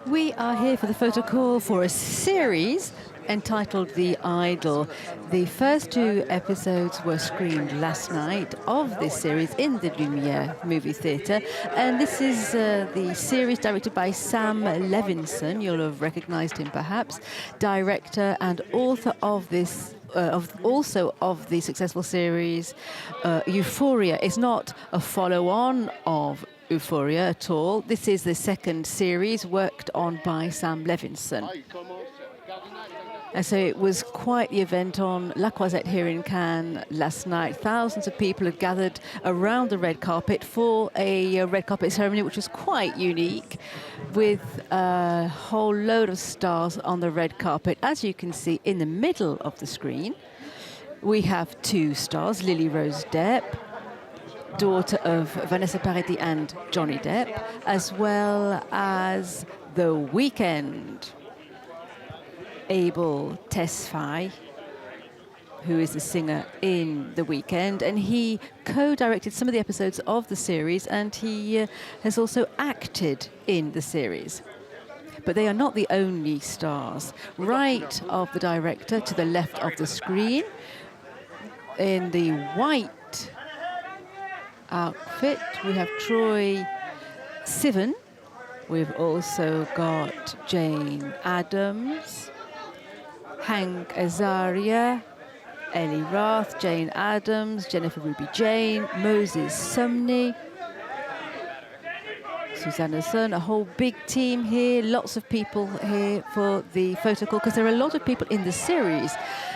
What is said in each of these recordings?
We are here for the Photocall for a series entitled The Idol. The first two episodes were screened last night of this series in the Lumiere movie theatre, and this is the series directed by Sam Levinson. You'll have recognised him perhaps, director and author of this also of the successful series Euphoria. It's not a follow-on of Euphoria at all. This is the second series worked on by Sam Levinson. And so it was quite the event on La Croisette here in Cannes last night. Thousands of people had gathered around the red carpet for a red carpet ceremony, which was quite unique, with a whole load of stars on the red carpet. As you can see in the middle of the screen, we have two stars, Lily Rose Depp, daughter of Vanessa Paradis and Johnny Depp, as well as The Weeknd, Abdel Tesfaye, who is the singer in The Weeknd, and he co-directed some of the episodes of the series, and he has also acted in the series. But they are not the only stars. Right of the director, to the left of the screen, in the white outfit, we have Troye Sivan. We've also got Jane Addams, Hank Azaria, Ellie Roth, Jane Addams, Jennifer Ruby Jane, Moses Sumney, Suzanna's son, a whole big team here, lots of people here for the Photocall, because there are a lot of people in the series,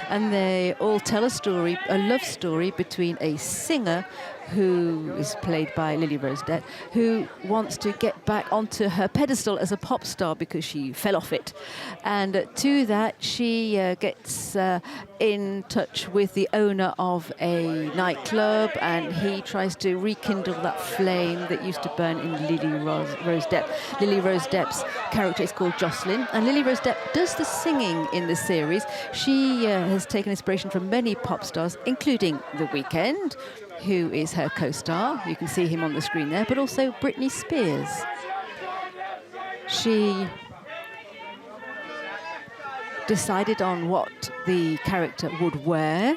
and they all tell a story, a love story between a singer who is played by Lily Rose Depp, who wants to get back onto her pedestal as a pop star because she fell off it. And to that, she gets in touch with the owner of a nightclub, and he tries to rekindle that flame that used to burn in Lily Rose Depp. Lily Rose Depp's character is called Jocelyn, and Lily Rose Depp does the singing in the series. She has taken inspiration from many pop stars, including The Weeknd, who is her co-star. You can see him on the screen there, but also Britney Spears. She decided on what the character would wear.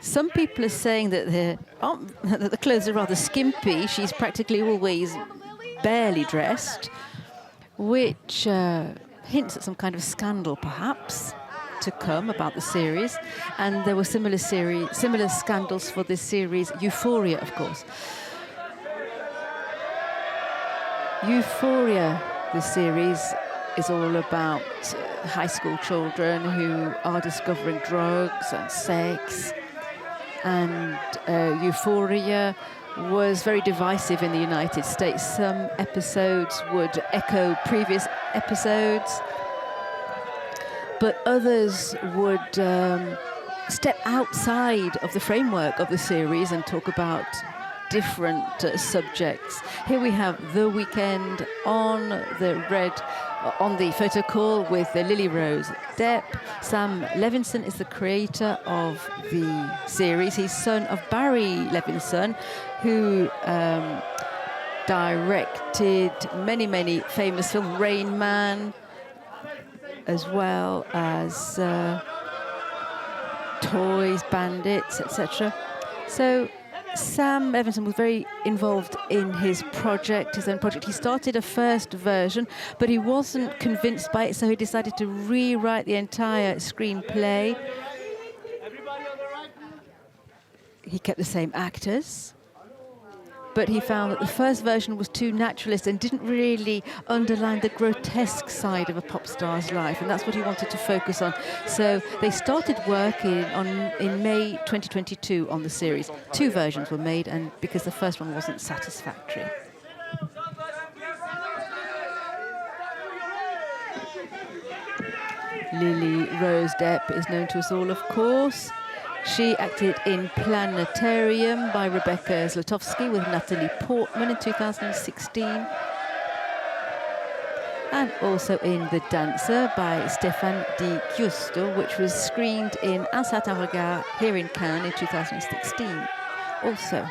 Some people are saying that the clothes are rather skimpy. She's practically always barely dressed, which hints at some kind of scandal, perhaps, to come about the series. And there were similar scandals for this series, Euphoria, of course. Euphoria, the series, is all about high school children who are discovering drugs and sex. And Euphoria was very divisive in the United States. Some episodes would echo previous episodes, but others would step outside of the framework of the series and talk about different subjects. Here we have The Weeknd on the Photocall with Lily Rose Depp. Sam Levinson is the creator of the series. He's son of Barry Levinson, who directed many famous films, Rain Man, as well as Toys, Bandits, etc. So Sam Levinson was very involved in his own project. He started a first version, but he wasn't convinced by it, so he decided to rewrite the entire screenplay. He kept the same actors, but he found that the first version was too naturalist and didn't really underline the grotesque side of a pop star's life, and that's what he wanted to focus on. So they started working in May 2022 on the series. Two versions were made, and because the first one wasn't satisfactory. Lily Rose Depp is known to us all, of course. She acted in Planetarium by Rebecca Zlotowski with Natalie Portman in 2016. And also in The Dancer by Stéphane Di Giusto, which was screened in Un Certain Regard here in Cannes in 2016 also.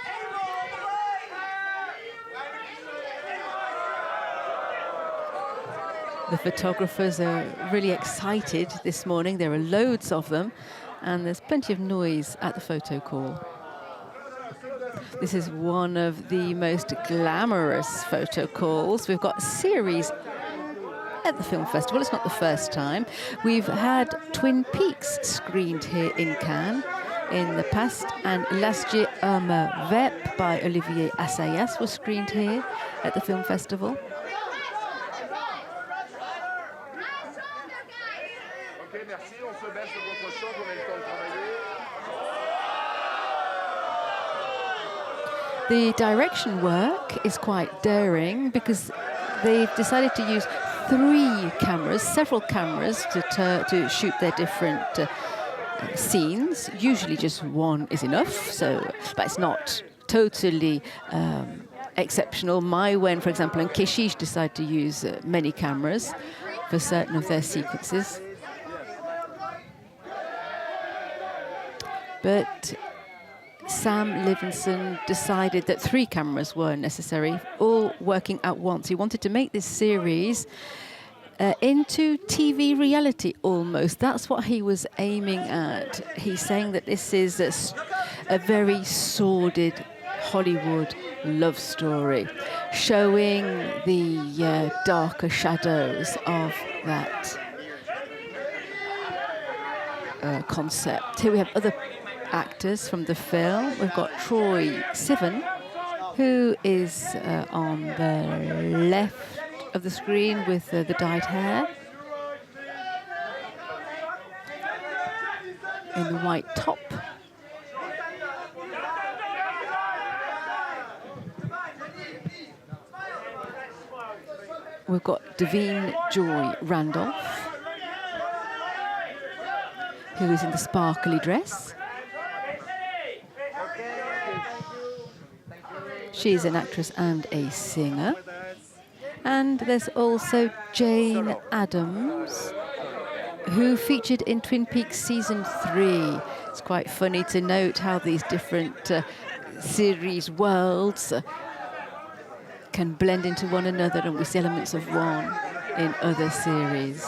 The photographers are really excited this morning. There are loads of them, and there's plenty of noise at the photo call. This is one of the most glamorous photo calls. We've got a series at the film festival. It's not the first time. We've had Twin Peaks screened here in Cannes in the past, and L'Asger Homme Vep by Olivier Assayas was screened here at the film festival. The direction work is quite daring because they've decided to use several cameras to shoot their different scenes. Usually just one is enough, but it's not totally exceptional. Maïwenn, for example, and Keshish decide to use many cameras for certain of their sequences. But Sam Levinson decided that 3 cameras were necessary, all working at once. He wanted to make this series into TV reality almost. That's what he was aiming at. He's saying that this is a very sordid Hollywood love story, showing the darker shadows of that concept. Here we have other actors from the film. We've got Troye Sivan, who is on the left of the screen with the dyed hair in the white top. We've got Devine Joy Randolph, who is in the sparkly dress. She's an actress and a singer. And there's also Jane Addams, who featured in Twin Peaks season 3. It's quite funny to note how these different series worlds can blend into one another, and we see elements of one in other series.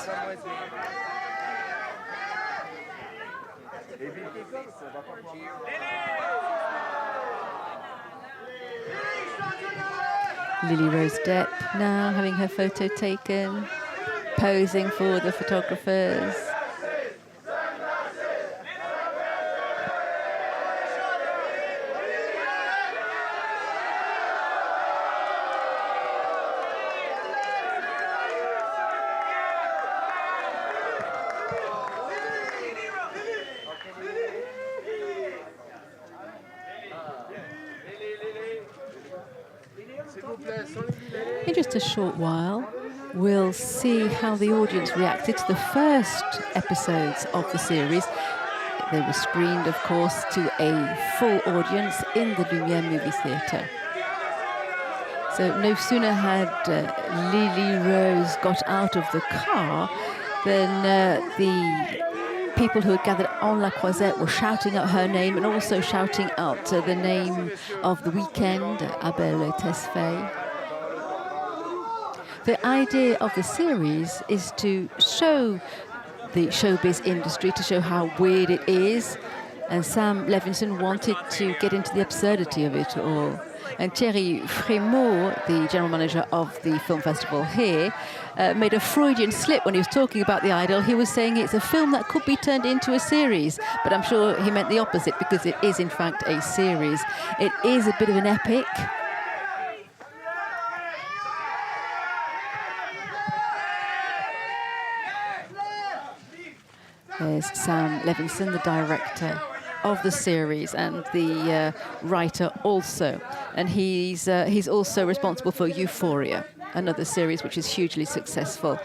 Lily Rose Depp now having her photo taken, posing for the photographers. In just a short while, we'll see how the audience reacted to the first episodes of the series. They were screened, of course, to a full audience in the Lumière movie theatre. So no sooner had Lily Rose got out of the car than the people who had gathered on La Croisette were shouting out her name and also shouting out the name of the Weeknd, Abdel et Tesfaye. The idea of the series is to show the showbiz industry, to show how weird it is, and Sam Levinson wanted to get into the absurdity of it all. And Thierry Frémaux, the general manager of the film festival here, made a Freudian slip when he was talking about The Idol. He was saying it's a film that could be turned into a series, but I'm sure he meant the opposite, because it is in fact a series. It is a bit of an epic. There's Sam Levinson, the director of the series and the writer also. And he's also responsible for Euphoria, another series which is hugely successful.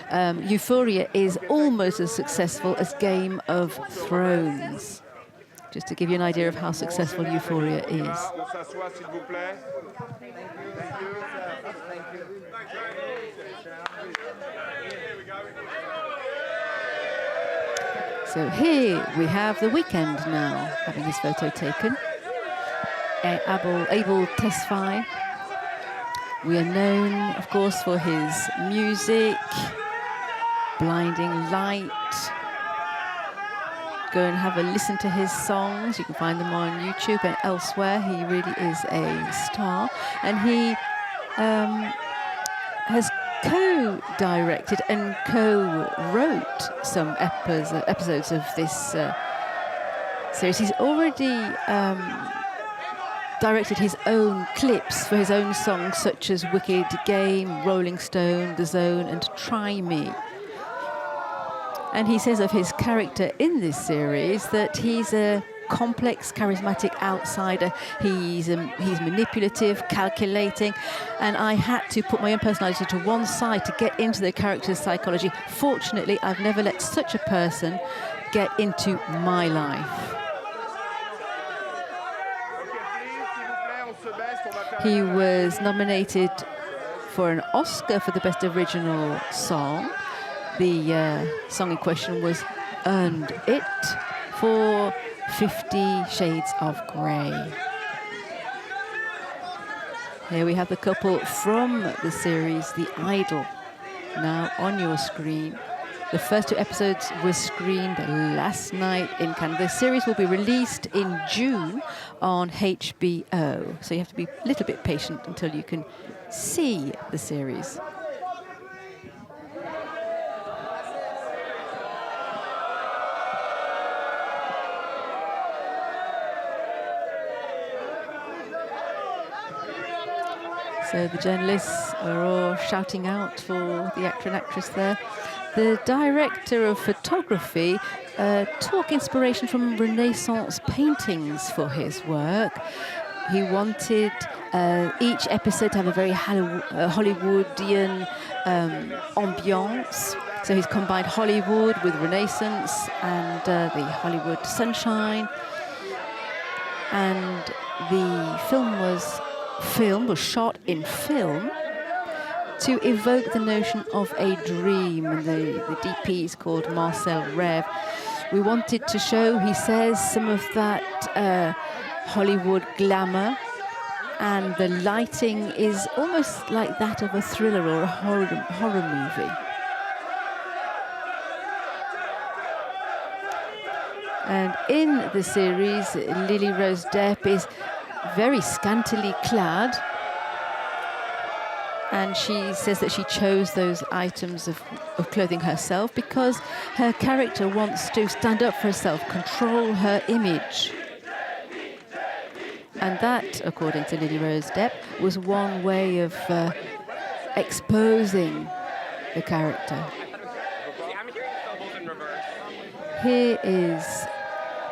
Euphoria is almost as successful as Game of Thrones, just to give you an idea of how successful Euphoria is. So here we have the Weeknd now having his photo taken. Abdel Tesfaye. We are known, of course, for his music, blinding light. Go and have a listen to his songs. You can find them on YouTube and elsewhere. He really is a star. And he has co-directed and co-wrote some episodes of this series. He's already directed his own clips for his own songs, such as Wicked Game, Rolling Stone, The Zone, and Try Me. And he says of his character in this series that he's a complex, charismatic outsider. He's manipulative, calculating, and I had to put my own personality to one side to get into the character's psychology. Fortunately, I've never let such a person get into my life. He was nominated for an Oscar for the Best Original Song. The song in question was Earned It for 50 Shades of Grey. Here we have the couple from the series The Idol now on your screen. The first 2 episodes were screened last night in Canada. The series will be released in June on HBO, so you have to be a little bit patient until you can see the series. So the journalists are all shouting out for the actor and actress there. The director of photography took inspiration from Renaissance paintings for his work. He wanted each episode to have a very Hollywoodian ambiance. So he's combined Hollywood with Renaissance and the Hollywood sunshine. And the film was shot in film to evoke the notion of a dream. And the DP is called Marcel Rev. We wanted to show, he says, some of that Hollywood glamour, and the lighting is almost like that of a thriller or a horror movie. And in the series, Lily Rose Depp is very scantily clad, and she says that she chose those items of clothing herself because her character wants to stand up for herself, control her image. And that, according to Lily Rose Depp, was one way of exposing the character. Here is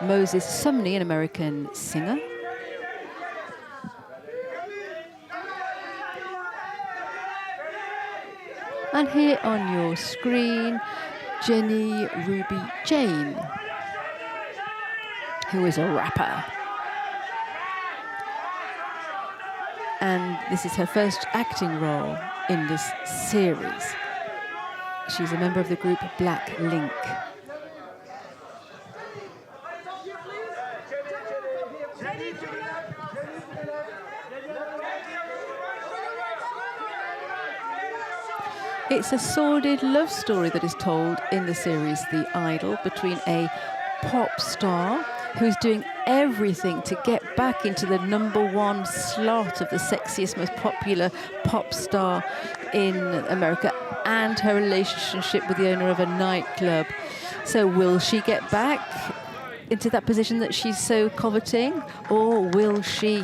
Moses Sumney, an American singer. And here on your screen, Jennie Ruby Jane, who is a rapper. And this is her first acting role in this series. She's a member of the group Black Link. It's a sordid love story that is told in the series The Idol between a pop star who's doing everything to get back into the #1 slot of the sexiest, most popular pop star in America, and her relationship with the owner of a nightclub. So will she get back into that position that she's so coveting, or will she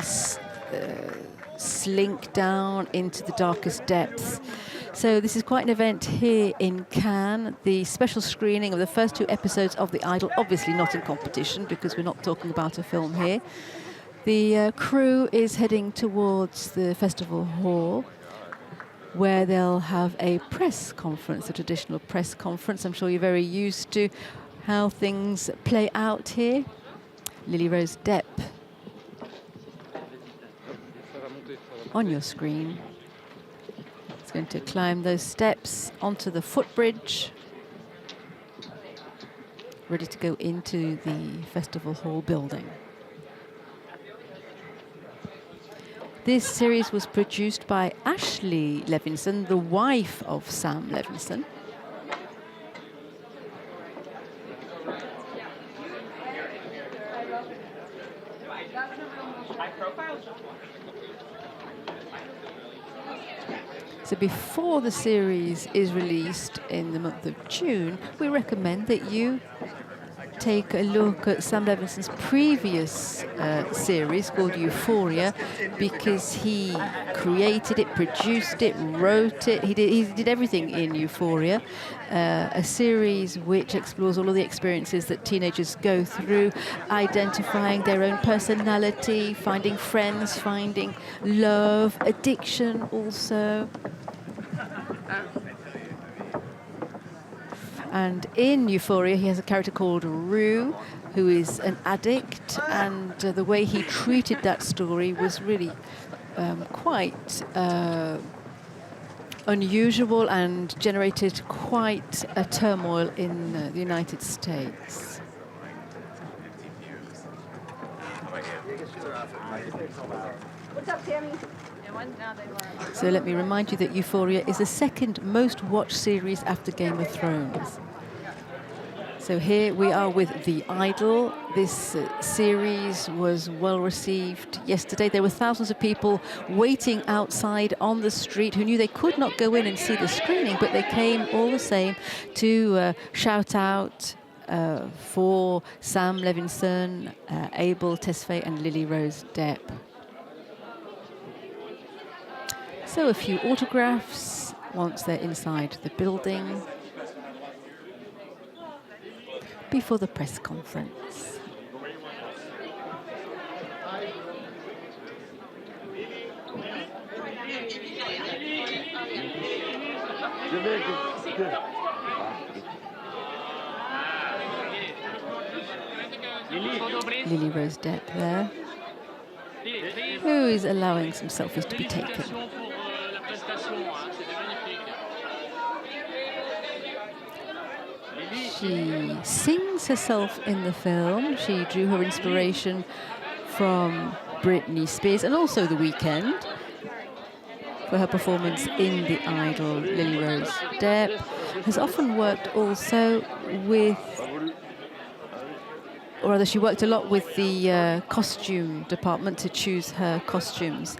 slink down into the darkest depths? So this is quite an event here in Cannes, the special screening of the first 2 episodes of The Idol, obviously not in competition because we're not talking about a film here. The crew is heading towards the festival hall where they'll have a press conference, a traditional press conference. I'm sure you're very used to how things play out here. Lily Rose Depp on your screen. It's going to climb those steps onto the footbridge, ready to go into the festival hall building. This series was produced by Ashley Levinson, the wife of Sam Levinson. So before the series is released in the month of June, we recommend that you take a look at Sam Levinson's previous series called Euphoria, because he created it, produced it, wrote it. He did everything in Euphoria, a series which explores all of the experiences that teenagers go through, identifying their own personality, finding friends, finding love, addiction also. And in Euphoria, he has a character called Rue, who is an addict, and the way he treated that story was really quite unusual and generated quite a turmoil in the United States. What's up, Tammy? So let me remind you that Euphoria is the second most watched series after Game of Thrones. So here we are with The Idol. This series was well received yesterday. There were thousands of people waiting outside on the street who knew they could not go in and see the screening, but they came all the same to shout out for Sam Levinson, Abdel, Tesfaye and Lily Rose Depp. So a few autographs once they're inside the building before the press conference. Lily Rose Depp there, who is allowing some selfies to be taken. She sings herself in the film. She drew her inspiration from Britney Spears and also The Weeknd for her performance in The Idol. Lily Rose Depp has often worked also with, or rather she worked a lot with the costume department to choose her costumes.